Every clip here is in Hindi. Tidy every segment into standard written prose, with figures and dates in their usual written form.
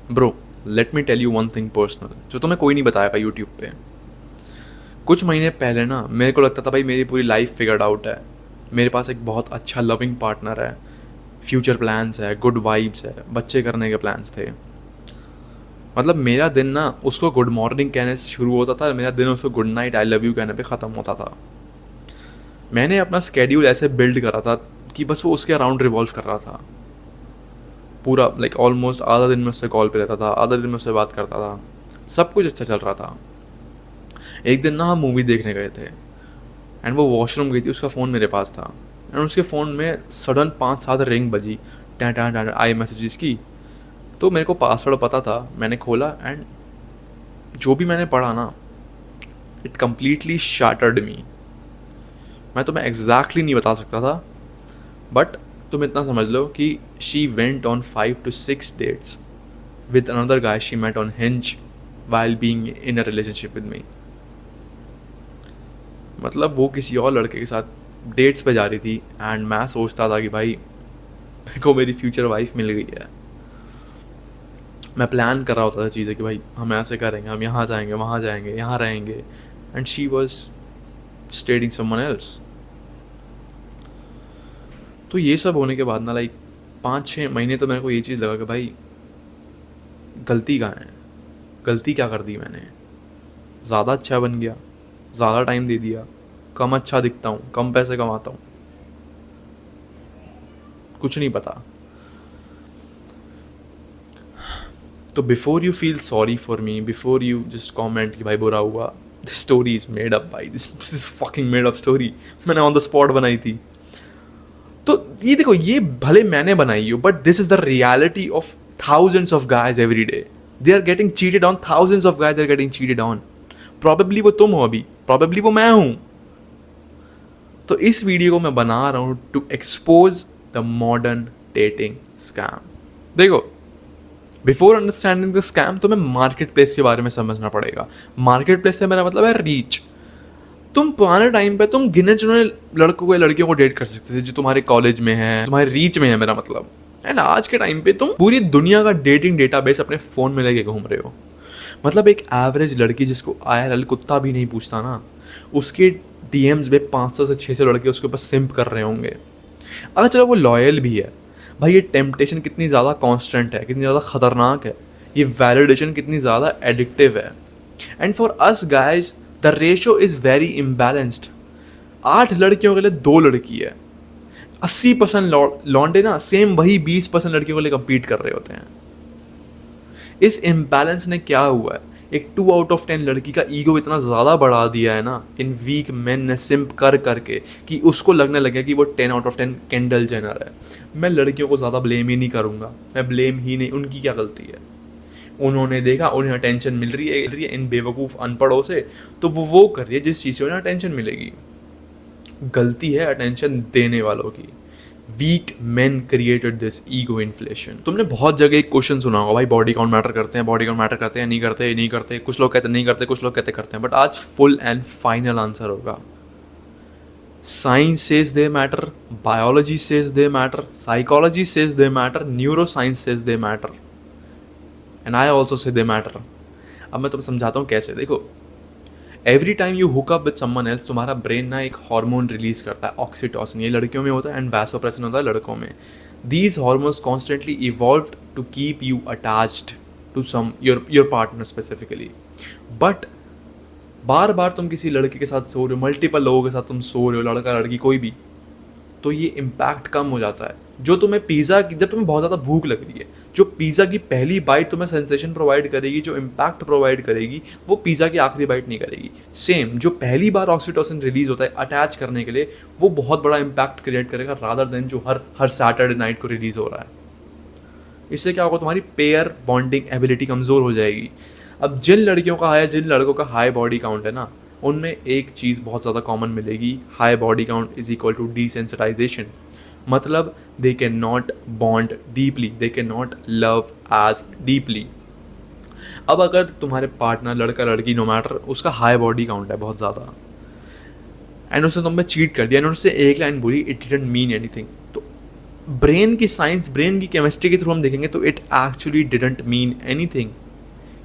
Bro, let me tell you one thing personal जो तुम्हें कोई नहीं बताएगा यूट्यूब पे। कुछ महीने पहले ना मेरे को लगता था भाई मेरी पूरी लाइफ फिगर्ड आउट है, मेरे पास एक बहुत अच्छा लविंग पार्टनर है, फ्यूचर प्लान्स है, गुड वाइब्स है, बच्चे करने के प्लान्स थे। मतलब मेरा दिन ना उसको गुड मॉर्निंग कहने से शुरू होता था, मेरा दिन उसको good night I love you कहने पे ख़त्म होता था। मैंने अपना स्केड्यूल ऐसे बिल्ड करा था कि बस वो उसके अराउंड रिवॉल्व कर रहा था पूरा, लाइक ऑलमोस्ट आधा दिन में उससे कॉल पे रहता था, आधा दिन में उससे बात करता था, सब कुछ अच्छा चल रहा था। एक दिन ना हम मूवी देखने गए थे एंड वो वॉशरूम गई थी, उसका फ़ोन मेरे पास था एंड उसके फ़ोन में सडन 5-7 रिंग बजी, टैं टैं टैं आई मैसेजेस की। तो मेरे को पासवर्ड पता था, मैंने खोला एंड जो भी मैंने पढ़ा ना, इट कम्प्लीटली शैटर्ड मी। मैं तुम्हें एग्जैक्टली नहीं बता सकता था, बट तुम इतना समझ लो कि she went on 5 to 6 dates with another guy she met on Hinge while being in a relationship with me। मतलब वो किसी और लड़के के साथ डेट्स पे जा रही थी एंड मैं सोचता था कि भाई मेरे को मेरी फ्यूचर वाइफ मिल गई है। मैं प्लान कर रहा होता था चीज़ें कि भाई हम ऐसे करेंगे, हम यहाँ जाएंगे, वहाँ जाएंगे, यहाँ रहेंगे, and she was dating someone else. तो ये सब होने के बाद ना लाइक 5-6 महीने तो मेरे को ये चीज़ लगा कि भाई गलती कहाँ है, गलती क्या कर दी मैंने। ज़्यादा अच्छा बन गया, ज़्यादा टाइम दे दिया, कम अच्छा दिखता हूँ, कम पैसे कमाता हूँ, कुछ नहीं पता। तो before you feel sorry for me, before you just comment कि भाई बुरा हुआ, this story is made up भाई, this fucking made up story, मैंने ऑन द स्पॉट बनाई थी। तो ये देखो, ये भले मैंने बनाई हो, but this is the reality of thousands of guys every day. They are getting cheated on, thousands of guys are getting cheated on. Probably वो तुम हो अभी, प्रॉबेबली वो मैं हूं। तो इस वीडियो को मैं बना रहा हूं to expose the modern dating scam. देखो, बिफोर अंडरस्टैंडिंग द स्कैम तुम्हें मार्केट प्लेस के बारे में समझना पड़ेगा। मार्केट प्लेस से मेरा मतलब है रीच। तुम पुराने टाइम पे तुम गिने चुने लड़कों को या लड़कियों को डेट कर सकते थे जो तुम्हारे कॉलेज में है, तुम्हारे रीच में है मेरा मतलब। एंड आज के टाइम पे तुम पूरी दुनिया का डेटिंग डेटाबेस अपने फ़ोन में लेके घूम रहे हो। मतलब एक एवरेज लड़की जिसको IRL कुत्ता भी नहीं पूछता ना, उसके DMs में 500 से 600 लड़के उसके ऊपर सिम्प कर रहे होंगे। अगर चलो वो लॉयल भी है, भाई ये टेम्पटेशन कितनी ज़्यादा कांस्टेंट है, कितनी ज़्यादा ख़तरनाक है, ये वैलिडेशन कितनी ज़्यादा एडिक्टिव है। And for us guys the ratio is very imbalanced. 8 लड़कियों के लिए 2 लड़की है। 80% लौंडे ना सेम वही 20% लड़कियों के लिए कम्पीट कर रहे होते हैं। इस इम्बैलेंस ने क्या हुआ है, एक 2 out of 10 लड़की का ईगो इतना ज़्यादा बढ़ा दिया है ना इन वीक मेन ने सिम्प कर करके कि उसको लगने लगे कि वो 10 out of 10 केंडल जेनर है। मैं लड़कियों को ज़्यादा ब्लेम ही नहीं करूँगा, मैं ब्लेम ही नहीं, उनकी क्या गलती है। उन्होंने देखा उन्हें अटेंशन मिल रही है इन बेवकूफ़ अनपढ़ों से, तो वो कर रही है जिस चीज़ से उन्हें अटेंशन मिलेगी। गलती है अटेंशन देने वालों की। Weak man created this ego inflation. तुमने बहुत जगह एक क्वेश्चन सुना होगा, भाई बॉडी काउंट मैटर करते हैं, बॉडी काउंट मैटर करते हैं, नहीं करते, नहीं करते। कुछ लोग कहते हैं नहीं करते, कुछ लोग कहते करते हैं, बट आज फुल एंड फाइनल आंसर होगा। Science says they matter, biology says they matter, psychology says they matter, neuro science says they matter, and I also say they matter. अब मैं तुम्हें समझाता हूँ कैसे। देखो, every time you hook up with someone else, तुम्हारा ब्रेन ना एक हार्मोन रिलीज करता है, ऑक्सीटोसिन। ये लड़कियों में होता है एंड वैसोप्रेसिन होता है लड़कों में। These hormones constantly evolved to keep you attached to some your partner specifically. But बार बार तुम किसी लड़के के साथ सो रहे हो, मल्टीपल लोगों के साथ तुम सो रहे हो, लड़का लड़की कोई भी, तो ये इम्पैक्ट कम हो जाता है। जो तुम्हें पिज़्ज़ा की, जब तुम्हें बहुत ज़्यादा भूख लग रही है, जो पिज़्ज़ा की पहली बाइट तुम्हें सेंसेशन प्रोवाइड करेगी, जो इम्पैक्ट प्रोवाइड करेगी, वो पिज़्ज़ा की आखिरी बाइट नहीं करेगी। सेम जो पहली बार ऑक्सीटोसिन रिलीज होता है अटैच करने के लिए, वो बहुत बड़ा इम्पैक्ट क्रिएट करेगा रादर देन जो हर सैटरडे नाइट को रिलीज हो रहा है। इससे क्या होगा, तुम्हारी पेयर बॉन्डिंग एबिलिटी कमज़ोर हो जाएगी। अब जिन लड़कियों का है, जिन लड़कों का हाई बॉडी काउंट है ना, उनमें एक चीज़ बहुत ज़्यादा कॉमन मिलेगी, high body count is equal to desensitization. मतलब they can not bond deeply, they can not love as deeply. अब अगर तुम्हारे पार्टनर लड़का लड़की नो मैटर उसका हाई बॉडी काउंट है बहुत ज़्यादा, एंड उसने तुम में चीट कर दिया एंड उससे एक लाइन बोली इट डिडंट मीन एनीथिंग, तो ब्रेन की साइंस, ब्रेन की केमिस्ट्री के थ्रू हम देखेंगे तो it actually didn't mean anything,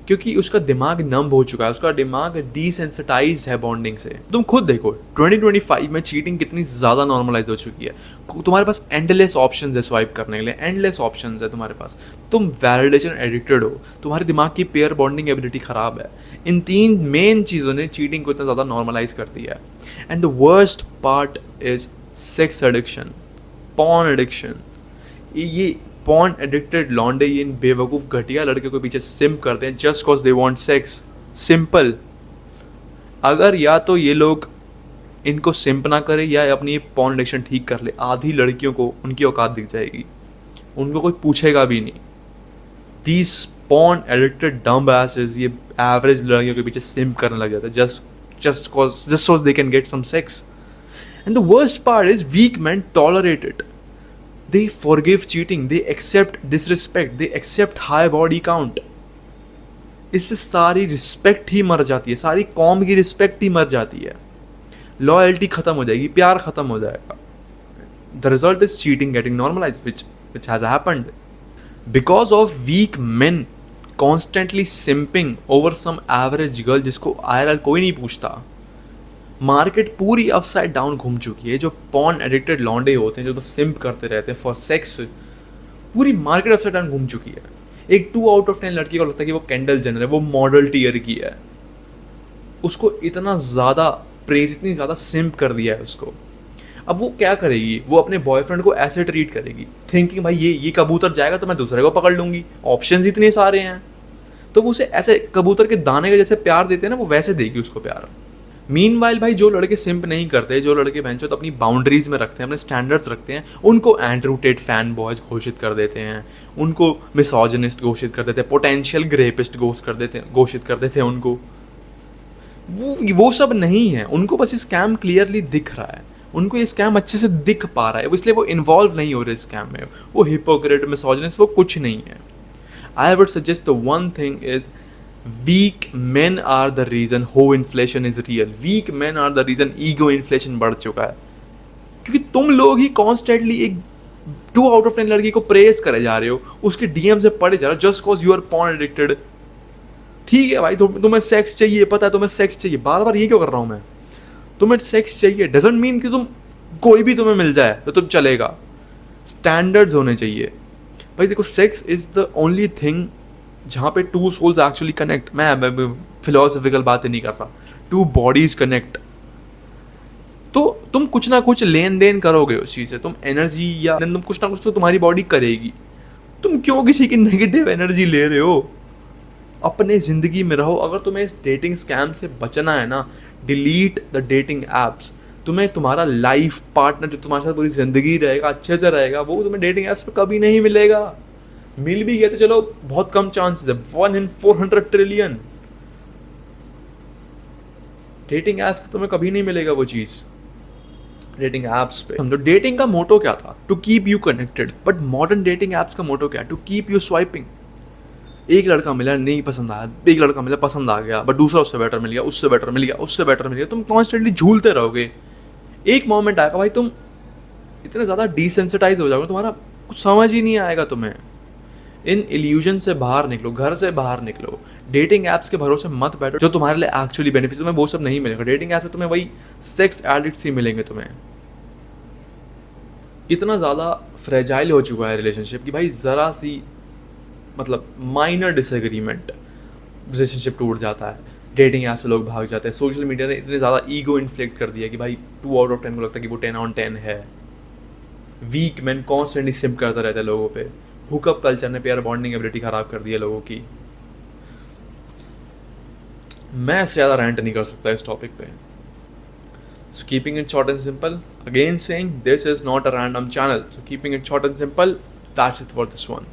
क्योंकि उसका दिमाग नम हो चुका है, उसका दिमाग डिसेंसिटाइज है बॉन्डिंग से। तुम खुद देखो 2025 में चीटिंग कितनी ज़्यादा नॉर्मलाइज हो चुकी है। तुम्हारे पास एंडलेस ऑप्शंस है स्वाइप करने के लिए, एंडलेस ऑप्शंस है तुम्हारे पास। तुम वैलिडेशन एडिक्टेड हो, तुम्हारे दिमाग की पेयर बॉन्डिंग एबिलिटी ख़राब है। इन 3 मेन चीज़ों ने चीटिंग को इतना ज़्यादा नॉर्मलाइज कर दिया है। And the worst part is sex addiction, porn addiction. ये पॉर्न एडिक्टेड लौंडे, ये इन बेवकूफ़ घटिया लड़के को पीछे सिम करते हैं just cause they want sex. Simple. अगर या तो ये लोग इनको सिंप ना करे या अपनी पॉर्न एडिक्शन ठीक कर ले, आधी लड़कियों को उनकी औकात दिख जाएगी, उनको कोई पूछेगा भी नहीं। These porn addicted dumb asses, ये एवरेज लड़कियों के पीछे सिंप करने लग जाते हैं just so they can get some sex. And the worst part is weak men tolerate it. They forgive cheating, they accept disrespect, they accept high body count. इससे सारी रिस्पेक्ट ही मर जाती है, सारी कौम की रिस्पेक्ट ही मर जाती है, लॉयल्टी खत्म हो जाएगी, प्यार खत्म हो जाएगा। The result is cheating getting normalize, which has happened because of weak men constantly simping over some average girl जिसको IRL कोई नहीं पूछता। मार्केट पूरी अपसाइड डाउन घूम चुकी है। जो पॉर्न एडिक्टेड लॉन्डे होते हैं, जो बस सिम्प करते रहते हैं फॉर सेक्स, पूरी मार्केट अपसाइड डाउन घूम चुकी है। एक 2 आउट ऑफ 10 लड़की को लगता है कि वो केंडल जेनर है, वो मॉडल टियर की है, उसको इतना ज़्यादा प्रेज, इतनी ज़्यादा सिम्प कर दिया है उसको। अब वो क्या करेगी, वो अपने बॉयफ्रेंड को ऐसे ट्रीट करेगी, थिंकिंग भाई ये कबूतर जाएगा तो मैं दूसरे को पकड़ लूँगी, ऑप्शंस इतने सारे हैं। तो वो उसे ऐसे कबूतर के दाने के जैसे प्यार देते हैं ना, वो वैसे देगी उसको प्यार। मीनवाइल भाई जो लड़के सिंप नहीं करते, जो लड़के बहनचोद अपनी बाउंड्रीज में रखते हैं, अपने स्टैंडर्ड्स रखते हैं, उनको एंड्रू टेट फैन बॉयज घोषित कर देते हैं, उनको मिसोजिनिस्ट घोषित कर देते हैं, पोटेंशियल ग्रेपिस्ट घोषित कर देते हैं उनको। वो सब नहीं है, उनको बस ये स्कैम क्लियरली दिख रहा है, उनको ये स्कैम अच्छे से दिख पा रहा है, इसलिए वो इन्वॉल्व नहीं हो रहे स्कैम में। वो हिपोक्रेट, मिसोजिनिस्ट, वो कुछ नहीं है। I would suggest the one thing is weak men are the reason हो inflation is real. weak men are the reason ego inflation बढ़ चुका है, क्योंकि तुम लोग ही कॉन्स्टेंटली एक 2 आउट ऑफ 10 लड़की को प्रेस करे जा रहे हो, उसके डीएम से पढ़े जा रहे हो just cause you are porn addicted. ठीक है भाई, तुम्हें सेक्स चाहिए, पता है तुम्हें सेक्स चाहिए, बार बार ये क्यों कर रहा हूँ मैं, तुम्हें सेक्स चाहिए डजंट मीन कि तुम कोई भी तुम्हें मिल जाए तो तुम चलेगा। स्टैंडर्ड्स होने चाहिए भाई। देखो, sex is the only thing जहाँ पे 2 souls एक्चुअली कनेक्ट। मैं फिलोसफिकल बातें नहीं कर रहा, 2 bodies कनेक्ट। तो तुम कुछ ना कुछ लेन देन करोगे उस चीज़ से, तुम एनर्जी या तुम कुछ ना कुछ तो तुम्हारी बॉडी करेगी। तुम क्यों किसी की नेगेटिव एनर्जी ले रहे हो? अपने ज़िंदगी में रहो। अगर तुम्हें इस डेटिंग स्कैम से बचना है ना, डिलीट द डेटिंग ऐप्स। तुम्हें तुम्हारा लाइफ पार्टनर जो तुम्हारे साथ पूरी ज़िंदगी रहेगा, अच्छे से रहेगा, वो तुम्हें डेटिंग ऐप्स पर कभी नहीं मिलेगा। मिल भी गया तो चलो बहुत कम चांसेस है, 1 in 400 ट्रिलियन। डेटिंग ऐप्स तुम्हें कभी नहीं मिलेगा वो चीज़। डेटिंग ऐप्स पे समझो, डेटिंग का मोटो क्या था? To keep you connected. But modern dating apps का मोटो क्या है? To keep you swiping. एक लड़का मिला, नहीं पसंद आया, एक लड़का मिला, पसंद आ गया, बट दूसरा उससे बेटर मिल गया, उससे बेटर मिल गया, उससे बेटर मिल गया। तुम कॉन्स्टेंटली झूलते रहोगे। एक मोमेंट आएगा भाई, तुम इतने ज़्यादा डिसेंसिटाइज हो जाओगे, तुम्हारा कुछ समझ ही नहीं आएगा तुम्हें। इन इल्यूजन से बाहर निकलो, घर से बाहर निकलो। डेटिंग ऐप्स के भरोसे मत बैठो जो तुम्हारे लिए एक्चुअली बेनिफिट, तुम्हें वो सब नहीं मिलेगा। डेटिंग ऐप्स में तुम्हें वही सेक्स एडिक्ट्स ही मिलेंगे तुम्हें। इतना ज़्यादा फ्रेजाइल हो चुका है रिलेशनशिप कि भाई ज़रा सी मतलब माइनर डिसएग्रीमेंट रिलेशनशिप टूट जाता है। डेटिंग ऐप से लोग भाग जाते हैं। सोशल मीडिया ने इतने ज़्यादा ईगो इन्फ्लिक्ट कर दिया कि भाई 2 आउट ऑफ 10 को लगता है कि वो 10 on 10 है। वीक मैन कॉन्स्टेंटली सिम्प करता रहता है लोगों पे। हुकअप कल्चर ने पेयर बॉन्डिंग एबिलिटी ख़राब कर दी है लोगों की। मैं इससे ज़्यादा रेंट नहीं कर सकता इस टॉपिक पे। So keeping it short and simple, again saying this is not a random channel. So keeping it short and simple, that's it for this one.